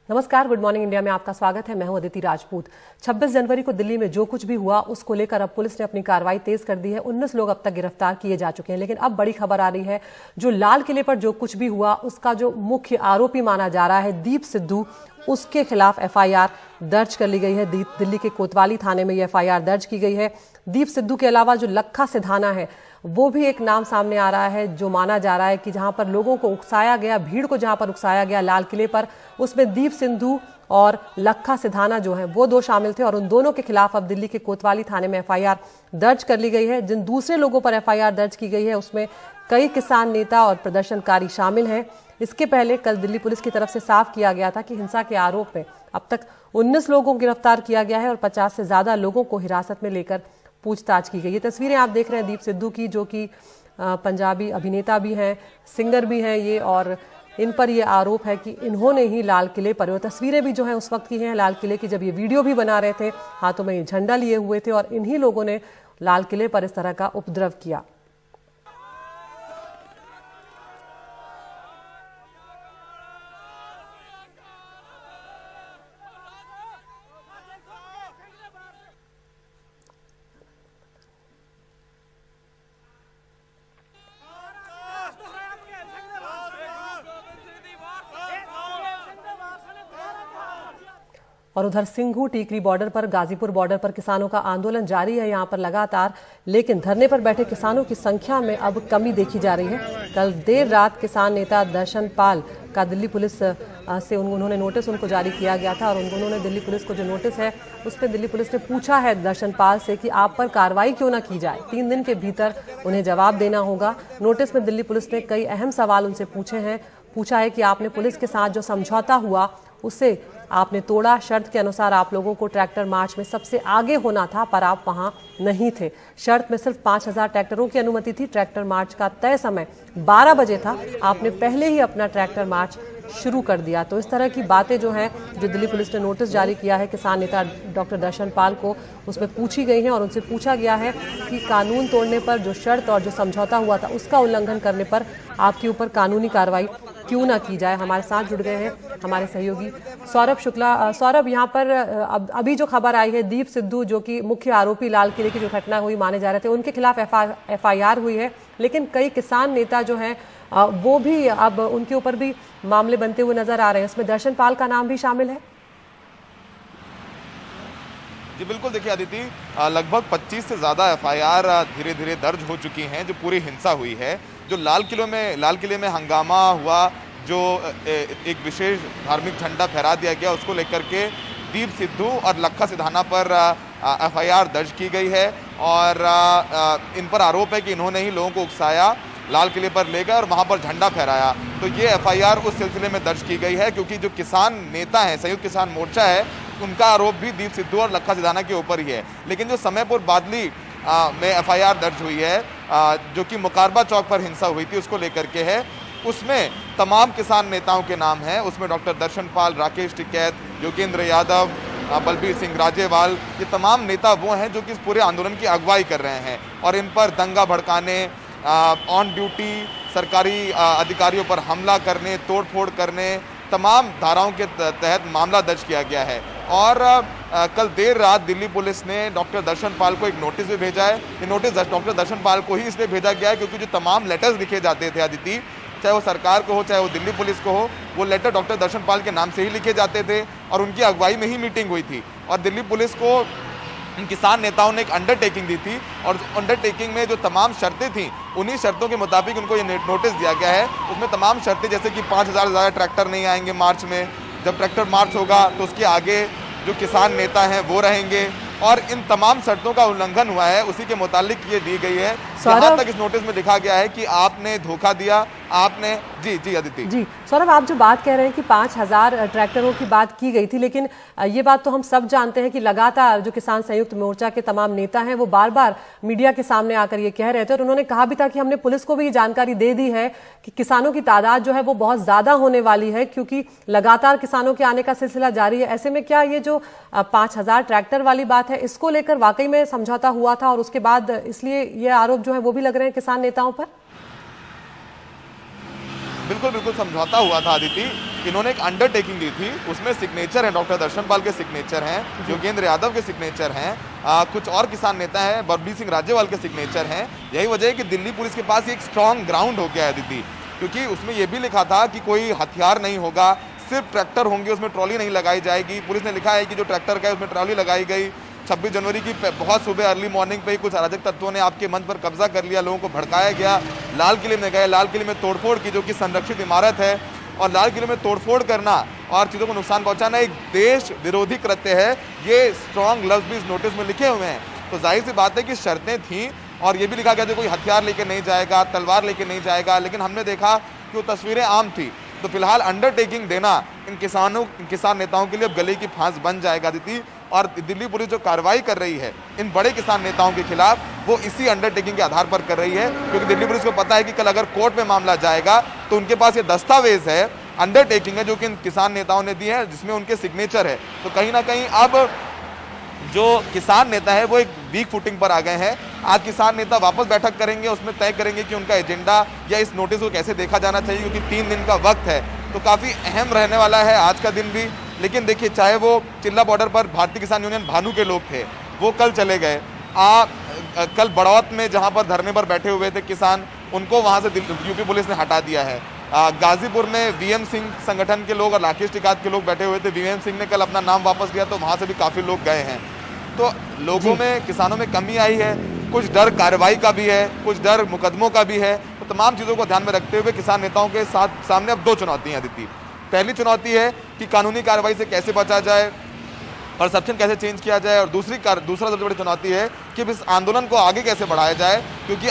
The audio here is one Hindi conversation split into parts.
नमस्कार, गुड मॉर्निंग इंडिया में आपका स्वागत है। मैं हूं अदिति राजपूत। 26 जनवरी को दिल्ली में जो कुछ भी हुआ उसको लेकर अब पुलिस ने अपनी कार्रवाई तेज कर दी है। 19 लोग अब तक गिरफ्तार किए जा चुके हैं। लेकिन अब बड़ी खबर आ रही है, जो लाल किले पर जो कुछ भी हुआ उसका जो मुख्य आरोपी माना जा रहा है दीप सिद्धू, उसके खिलाफ एफआईआर दर्ज कर ली गई है। दिल्ली के कोतवाली थाने में ये एफआईआर दर्ज की गई है। दीप सिद्धू के अलावा जो लखा सिधाना है वो भी एक नाम सामने आ रहा है, जो माना जा रहा है कि जहां पर लोगों को उकसाया गया, भीड़ को जहां पर उकसाया गया लाल किले पर, उसमें दीप सिद्धू और लखा सिधाना जो है वो दो शामिल थे। और उन दोनों के खिलाफ अब दिल्ली के कोतवाली थाने में एफआईआर दर्ज कर ली गई है। जिन दूसरे लोगों पर एफआईआर दर्ज की गई है उसमें कई किसान नेता और प्रदर्शनकारी शामिल हैं। इसके पहले कल दिल्ली पुलिस की तरफ से साफ किया गया था कि हिंसा के आरोप में अब तक 19 लोगों को गिरफ्तार किया गया है और 50 से ज्यादा लोगों को हिरासत में लेकर पूछताछ की गई। ये तस्वीरें आप देख रहे हैं दीप सिद्धू की, जो कि पंजाबी अभिनेता भी हैं, सिंगर भी हैं ये, और इन पर ये आरोप है कि इन्होंने ही लाल किले पर, वो तस्वीरें भी जो हैं उस वक्त की हैं लाल किले की, जब ये वीडियो भी बना रहे थे, हाथों में ये झंडा लिए हुए थे और इन्हीं लोगों ने लाल किले पर इस तरह का उपद्रव किया। और उधर सिंघू टीकरी बॉर्डर पर, गाजीपुर बॉर्डर पर किसानों का आंदोलन जारी है यहां पर लगातार, लेकिन धरने पर बैठे किसानों की संख्या में अब कमी देखी जा रही है। कल देर रात किसान नेता दर्शन पाल का दिल्ली पुलिस से उन्होंने नोटिस उनको जारी किया गया था और उन्होंने दिल्ली पुलिस को जो नोटिस है उस पर दिल्ली पुलिस ने पूछा है दर्शन पाल से कि आप पर कार्रवाई क्यों ना की जाए, 3 दिन के भीतर उन्हें जवाब देना होगा। नोटिस में दिल्ली पुलिस ने कई अहम सवाल उनसे पूछा है कि आपने पुलिस के साथ जो समझौता हुआ उसे आपने तोड़ा, शर्त के अनुसार आप लोगों को ट्रैक्टर मार्च में सबसे आगे होना था पर आप वहां नहीं थे। शर्त में सिर्फ 5000 ट्रैक्टरों की अनुमति थी। ट्रैक्टर मार्च का तय समय 12 बजे था, आपने पहले ही अपना ट्रैक्टर मार्च शुरू कर दिया। तो इस तरह की बातें जो हैं, जो दिल्ली पुलिस ने नोटिस जारी किया है किसान नेता डॉक्टर दर्शन पाल को, उसमें पूछी गई हैं और उनसे पूछा गया है कि कानून तोड़ने पर, जो शर्त और जो समझौता हुआ था उसका उल्लंघन करने पर आपके ऊपर कानूनी कार्रवाई क्यों ना की जाए। हमारे साथ जुड़ गए हैं हमारे सहयोगी सौरभ शुक्ला। सौरभ, यहाँ पर अभी जो खबर आई है, दीप सिद्धू जो कि मुख्य आरोपी लाल किले की जो घटना हुई माने जा रहे थे, उनके खिलाफ एफआईआर हुई है, लेकिन कई किसान नेता जो हैं वो भी अब उनके ऊपर भी मामले बनते हुए नजर आ रहे हैं। इसमें दर्शन पाल का नाम भी शामिल है। जी बिल्कुल, देखिए अदिति, लगभग 25 से ज़्यादा एफआईआर धीरे धीरे दर्ज हो चुकी हैं। जो पूरी हिंसा हुई है, जो लाल किले में हंगामा हुआ, जो एक विशेष धार्मिक झंडा फहरा दिया गया, उसको लेकर के दीप सिद्धू और लखा सिधाना पर एफआईआर दर्ज की गई है और इन पर आरोप है कि इन्होंने ही लोगों को उकसाया, लाल किले पर ले गए और वहां पर झंडा फहराया। तो ये एफआईआर उस सिलसिले में दर्ज की गई है क्योंकि जो किसान नेता हैं, संयुक्त किसान मोर्चा है, उनका आरोप भी दीप सिद्धू और लखा सिधाना के ऊपर ही है। लेकिन जो समयपुर बादली में एफआईआर दर्ज हुई है, जो कि मुकारबा चौक पर हिंसा हुई थी, उसको लेकर के है, उसमें तमाम किसान नेताओं के नाम हैं। उसमें डॉक्टर दर्शन पाल, राकेश टिकैत, योगेंद्र यादव, बलबीर सिंह राजेवाल, ये तमाम नेता वो हैं जो कि इस पूरे आंदोलन की अगुवाई कर रहे हैं और इन पर दंगा भड़काने, ऑन ड्यूटी सरकारी अधिकारियों पर हमला करने, तोड़फोड़ करने, तमाम धाराओं के तहत मामला दर्ज किया गया है। और कल देर रात दिल्ली पुलिस ने डॉक्टर दर्शन पाल को एक नोटिस भी भेजा है। ये नोटिस डॉक्टर दर्शन पाल को ही इसलिए भेजा गया है क्योंकि जो तमाम लेटर्स लिखे जाते थे अदिति, चाहे वो सरकार को हो चाहे वो दिल्ली पुलिस को हो, वो लेटर डॉक्टर दर्शन पाल के नाम से ही लिखे जाते थे और उनकी अगुवाई में ही मीटिंग हुई थी। और दिल्ली पुलिस को इन किसान नेताओं ने एक अंडरटेकिंग दी थी और अंडरटेकिंग में जो तमाम शर्तें थीं, उन्हीं शर्तों के मुताबिक उनको ये नोटिस दिया गया है। उसमें तमाम शर्तें, जैसे कि 5000 से ज़्यादा ट्रैक्टर नहीं आएंगे मार्च में, जब ट्रैक्टर मार्च होगा तो उसके आगे जो किसान नेता हैं वो रहेंगे, और इन तमाम शर्तों का उल्लंघन हुआ है उसी के मुतालिक ये दी गई है। यहाँ तक इस नोटिस में लिखा गया है कि आपने धोखा दिया, आपने जी अदिति जी। सौरभ, आप जो बात कह रहे हैं कि 5000 ट्रैक्टरों की बात की गई थी, लेकिन ये बात तो हम सब जानते हैं कि लगातार जो किसान संयुक्त मोर्चा के तमाम नेता हैं वो बार बार मीडिया के सामने आकर ये कह रहे थे और उन्होंने कहा भी था कि हमने पुलिस को भी ये जानकारी दे दी है कि किसानों की तादाद जो है वो बहुत ज्यादा होने वाली है, क्योंकि लगातार किसानों के आने का सिलसिला जारी है। ऐसे में क्या ये जो 5000 ट्रैक्टर वाली बात है, इसको लेकर वाकई में समझौता हुआ था और उसके बाद इसलिए ये आरोप जो है वो भी लग रहे हैं किसान नेताओं पर? बिल्कुल समझौता हुआ था अदिति। इन्होंने एक अंडरटेकिंग दी थी, उसमें सिग्नेचर है डॉक्टर दर्शन पाल के सिग्नेचर हैं, योगेंद्र यादव के सिग्नेचर हैं, कुछ और किसान नेता हैं, बलबीर सिंह राजेवाल के सिग्नेचर हैं। यही वजह है कि दिल्ली पुलिस के पास एक स्ट्रॉन्ग ग्राउंड हो गया है दीदी, क्योंकि उसमें यह भी लिखा था कि कोई हथियार नहीं होगा, सिर्फ ट्रैक्टर होंगे, उसमें ट्रॉली नहीं लगाई जाएगी। पुलिस ने लिखा है कि जो ट्रैक्टर का है उसमें ट्रॉली लगाई गई। 26 जनवरी की बहुत सुबह अर्ली मॉर्निंग पे ही कुछ अराजक तत्वों ने आपके मंच पर कब्जा कर लिया, लोगों को भड़काया गया, लाल किले में गए, लाल किले में तोड़फोड़ की, जो कि संरक्षित इमारत है, और लाल किले में तोड़फोड़ करना और चीज़ों को नुकसान पहुंचाना एक देश विरोधी कृत्य है। ये स्ट्रॉन्ग लफ्ज़ भी इस नोटिस में लिखे हुए हैं। तो जाहिर सी बात है कि शर्तें थीं और ये भी लिखा गया था कोई हथियार लेके नहीं जाएगा, तलवार लेके नहीं जाएगा, लेकिन हमने देखा कि वो तस्वीरें आम थी। तो फिलहाल अंडरटेकिंग देना इन किसान नेताओं के लिए अब गले की फांस बन जाएगा दीदी, और दिल्ली पुलिस जो कार्रवाई कर रही है इन बड़े किसान नेताओं के खिलाफ, वो इसी अंडरटेकिंग के आधार पर कर रही है, क्योंकि दिल्ली पुलिस को पता है कि कल अगर कोर्ट में मामला जाएगा तो उनके पास ये दस्तावेज है, अंडरटेकिंग है जो कि इन किसान नेताओं ने दी है, जिसमें उनके सिग्नेचर है। तो कहीं ना कहीं अब जो किसान नेता है वो एक वीक फुटिंग पर आ गए हैं। आज किसान नेता वापस बैठक करेंगे, उसमें तय करेंगे कि उनका एजेंडा या इस नोटिस को कैसे देखा जाना चाहिए, क्योंकि 3 दिन का वक्त है, तो काफ़ी अहम रहने वाला है आज का दिन भी। लेकिन देखिए, चाहे वो चिल्ला बॉर्डर पर भारतीय किसान यूनियन भानु के लोग थे, वो कल चले गए। कल बड़ौत में जहां पर धरने पर बैठे हुए थे किसान, उनको वहां से यूपी पुलिस ने हटा दिया है। गाजीपुर में वीएम सिंह संगठन के लोग और राकेश टिकायत के लोग बैठे हुए थे, वीएम सिंह ने कल अपना नाम वापस लिया, तो वहां से भी काफ़ी लोग गए हैं। तो लोगों में, किसानों में कमी आई है, कुछ डर कार्रवाई का भी है, कुछ डर मुकदमों का भी है। तो तमाम चीज़ों को ध्यान में रखते हुए किसान नेताओं के सामने अब 2 चुनौतियां दिखती। पहली चुनौती है कि कानूनी कार्रवाई से कैसे बचा जाए, परसेप्शन कैसे चेंज किया जाए, और दूसरा सबसे बड़ी चुनौती है कि इस आंदोलन को आगे कैसे बढ़ाया जाए, क्योंकि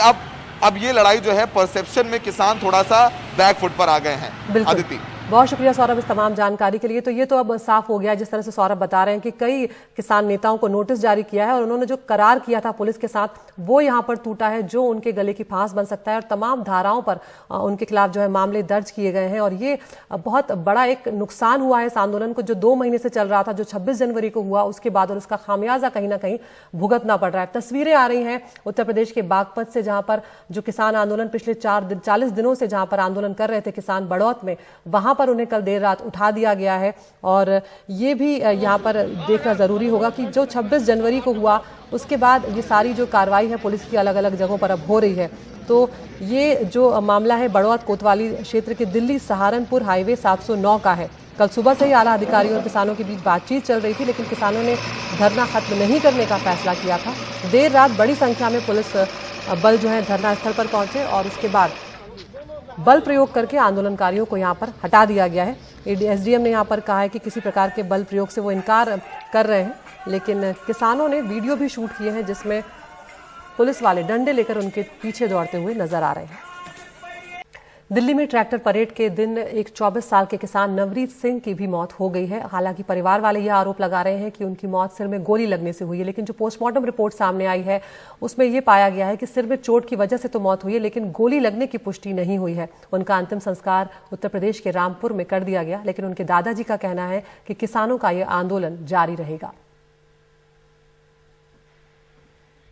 अब ये लड़ाई जो है, परसेप्शन में किसान थोड़ा सा बैक फुट पर आ गए हैं। अदिति, बहुत शुक्रिया सौरभ इस तमाम जानकारी के लिए। तो ये तो अब साफ हो गया, जिस तरह से सौरभ बता रहे हैं कि कई किसान नेताओं को नोटिस जारी किया है और उन्होंने जो करार किया था पुलिस के साथ, वो यहाँ पर टूटा है, जो उनके गले की फांस बन सकता है, और तमाम धाराओं पर उनके खिलाफ जो है मामले दर्ज किए गए हैं। और ये बहुत बड़ा एक नुकसान हुआ है इस आंदोलन को, जो 2 महीने से चल रहा था, जो 26 जनवरी को हुआ उसके बाद, और उसका खामियाजा कहीं ना कहीं भुगतना पड़ रहा है। तस्वीरें आ रही हैं उत्तर प्रदेश के बागपत से, जहां पर जो किसान आंदोलन पिछले 40 दिनों से जहां पर आंदोलन कर रहे थे किसान बड़ौत में, वहां पर उन्हें कल देर रात उठा दिया गया है। और ये भी यहाँ पर देखना जरूरी होगा कि जो 26 जनवरी को हुआ उसके बाद ये सारी जो कार्रवाई है पुलिस की अलग अलग जगहों पर अब हो रही है। तो ये जो मामला है बड़ौत कोतवाली क्षेत्र के दिल्ली सहारनपुर हाईवे 709 का है। कल सुबह से ही आला अधिकारियों और किसानों के बीच बातचीत चल रही थी, लेकिन किसानों ने धरना खत्म नहीं करने का फैसला किया था। देर रात बड़ी संख्या में पुलिस बल जो है धरना स्थल पर पहुंचे और उसके बाद बल प्रयोग करके आंदोलनकारियों को यहाँ पर हटा दिया गया है। एसडीएम ने यहाँ पर कहा है कि किसी प्रकार के बल प्रयोग से वो इनकार कर रहे हैं, लेकिन किसानों ने वीडियो भी शूट किए हैं जिसमें पुलिस वाले डंडे लेकर उनके पीछे दौड़ते हुए नजर आ रहे हैं। दिल्ली में ट्रैक्टर परेड के दिन एक 24 साल के किसान नवरीत सिंह की भी मौत हो गई है। हालांकि परिवार वाले यह आरोप लगा रहे हैं कि उनकी मौत सिर में गोली लगने से हुई है, लेकिन जो पोस्टमार्टम रिपोर्ट सामने आई है उसमें यह पाया गया है कि सिर में चोट की वजह से तो मौत हुई है, लेकिन गोली लगने की पुष्टि नहीं हुई है। उनका अंतिम संस्कार उत्तर प्रदेश के रामपुर में कर दिया गया, लेकिन उनके दादाजी का कहना है कि किसानों का यह आंदोलन जारी रहेगा।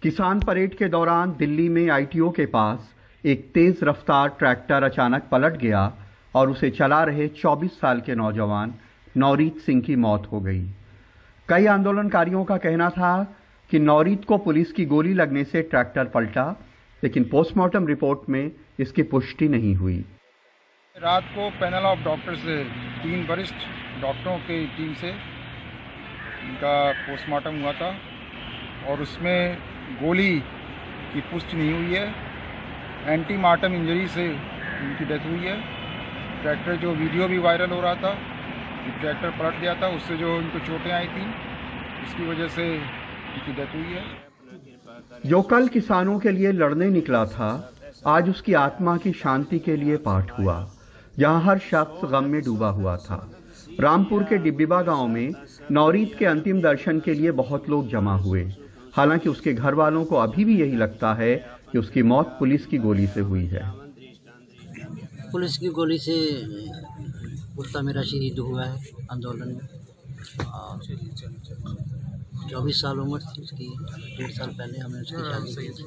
किसान परेड के दौरान दिल्ली में आईटीओ के पास एक तेज रफ्तार ट्रैक्टर अचानक पलट गया और उसे चला रहे 24 साल के नौजवान नवरीत सिंह की मौत हो गई। कई आंदोलनकारियों का कहना था कि नवरीत को पुलिस की गोली लगने से ट्रैक्टर पलटा, लेकिन पोस्टमार्टम रिपोर्ट में इसकी पुष्टि नहीं हुई। रात को पैनल ऑफ डॉक्टर से 3 वरिष्ठ डॉक्टरों की टीम से इनका पोस्टमार्टम हुआ था और उसमें गोली की पुष्टि नहीं हुई है। एंटी मार्टम इंजरी से उनकी डेथ हुई है। ट्रैक्टर जो वीडियो भी वायरल हो रहा था, ट्रैक्टर पलट गया था, उससे जो इनको चोटें आई थी, इसकी वजह से उनकी डेथ हुई है। जो कल किसानों के लिए लड़ने निकला था, आज उसकी आत्मा की शांति के लिए पाठ हुआ, जहां हर शख्स गम में डूबा हुआ था। रामपुर के डिब्बीबा गांव में नवरीत के अंतिम दर्शन के लिए बहुत लोग जमा हुए। हालांकि उसके घर वालों को अभी भी यही लगता है कि उसकी मौत पुलिस की गोली से हुई है। पुलिस की गोली से पुत्र मेरा शहीद हुआ है आंदोलन में। 24 साल उम्र थी उसकी। 1.5 साल पहले हमने उसकी शादी की थी।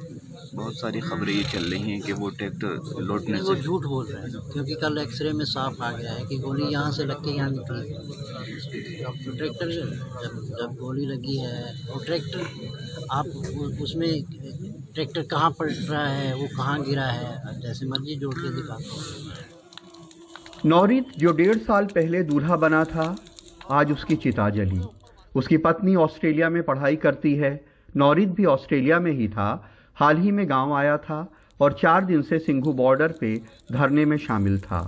बहुत सारी खबरें ये चल रही हैं कि वो ट्रैक्टर लौटने वो से झूठ बोल रहे हैं, क्योंकि कल एक्सरे में साफ आ गया है कि गोली यहाँ से लग के यहाँ निकली। अब ट्रैक्टर जब गोली लगी है और ट्रैक्टर आप उसमें ट्रैक्टर कहाँ पलट रहा है, वो कहाँ गिरा है, जैसे मर्जी जोड़ के दिखा दो। नौरीत जो 1.5 साल पहले दूल्हा बना था, आज उसकी चिता जली। उसकी पत्नी ऑस्ट्रेलिया में पढ़ाई करती है। नौरीत भी ऑस्ट्रेलिया में ही था, हाल ही में गांव आया था और 4 दिन से सिंघू बॉर्डर पे धरने में शामिल था।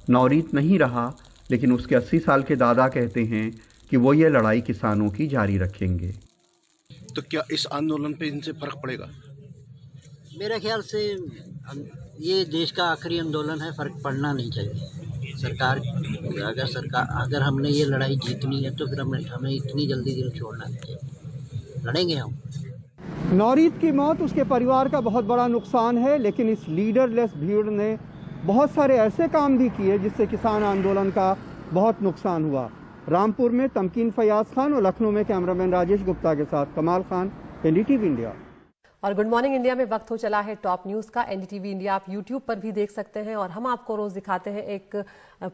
नौरीत नहीं रहा, लेकिन उसके 80 साल के दादा कहते हैं कि वो ये लड़ाई किसानों की जारी रखेंगे। तो क्या इस आंदोलन पे इनसे फर्क पड़ेगा? मेरे ख्याल से ये देश का आखिरी आंदोलन है, फर्क पड़ना नहीं चाहिए। अगर हमने ये लड़ाई जीतनी है तो फिर हमें इतनी जल्दी दिल छोड़ना नहीं चाहिए, लड़ेंगे हम। नौरीत की मौत उसके परिवार का बहुत बड़ा नुकसान है, लेकिन इस लीडरलेस भीड़ ने बहुत सारे ऐसे काम भी किए जिससे किसान आंदोलन का बहुत नुकसान हुआ। रामपुर में तमकीन फयाज खान और लखनऊ में कैमरामैन राजेश गुप्ता के साथ कमाल खान, एनडीटीवी इंडिया। और गुड मॉर्निंग इंडिया में वक्त हो चला है टॉप न्यूज का। एनडीटीवी इंडिया आप यूट्यूब पर भी देख सकते हैं और हम आपको रोज दिखाते हैं एक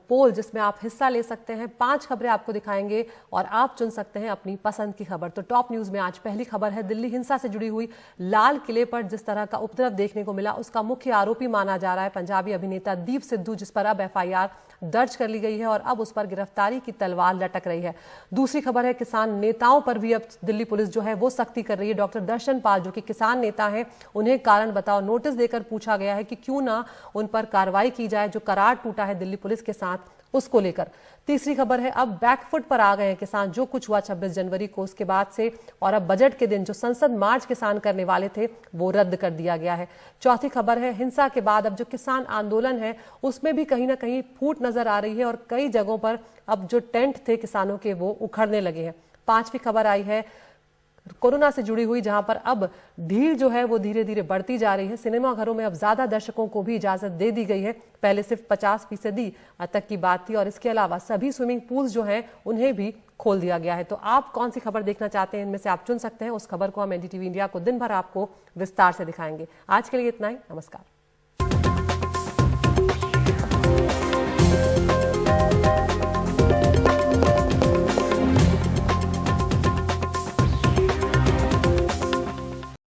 पोल जिसमें आप हिस्सा ले सकते हैं। 5 खबरें आपको दिखाएंगे और आप चुन सकते हैं अपनी पसंद की खबर। तो टॉप न्यूज में आज पहली खबर है दिल्ली हिंसा से जुड़ी हुई। लाल किले पर जिस तरह का उपद्रव देखने को मिला, उसका मुख्य आरोपी माना जा रहा है पंजाबी अभिनेता दीप सिद्धू, जिस पर अब एफआईआर दर्ज कर ली गई है और अब उस पर गिरफ्तारी की तलवार लटक रही है। दूसरी खबर है किसान नेताओं पर भी अब दिल्ली पुलिस जो है वो सख्ती कर रही है। डॉक्टर दर्शन पाल जो कि किसान नेता हैं, उन्हें कारण बताओ नोटिस देकर पूछा गया है कि क्यों ना उन पर कार्रवाई की जाए जो करार टूटा है दिल्ली पुलिस के साथ, उसको लेकर। तीसरी खबर है अब बैकफुट पर आ गए हैं किसान। जो कुछ हुआ 26 जनवरी को उसके बाद से और अब बजट के दिन जो संसद मार्च किसान करने वाले थे वो रद्द कर दिया गया है। चौथी खबर है हिंसा के बाद अब जो किसान आंदोलन है उसमें भी कहीं ना कहीं फूट नजर आ रही है और कई जगहों पर अब जो टेंट थे किसानों के वो उखड़ने लगे हैं। पांचवी खबर आई है कोरोना से जुड़ी हुई, जहां पर अब ढील जो है वो धीरे धीरे बढ़ती जा रही है। सिनेमा घरों में अब ज्यादा दर्शकों को भी इजाजत दे दी गई है। पहले सिर्फ 50% तक की बात थी और इसके अलावा सभी स्विमिंग पूल्स जो हैं उन्हें भी खोल दिया गया है। तो आप कौन सी खबर देखना चाहते हैं, इनमें से आप चुन सकते हैं। उस खबर को हम एनडीटीवी इंडिया को दिन भर आपको विस्तार से दिखाएंगे। आज के लिए इतना ही, नमस्कार।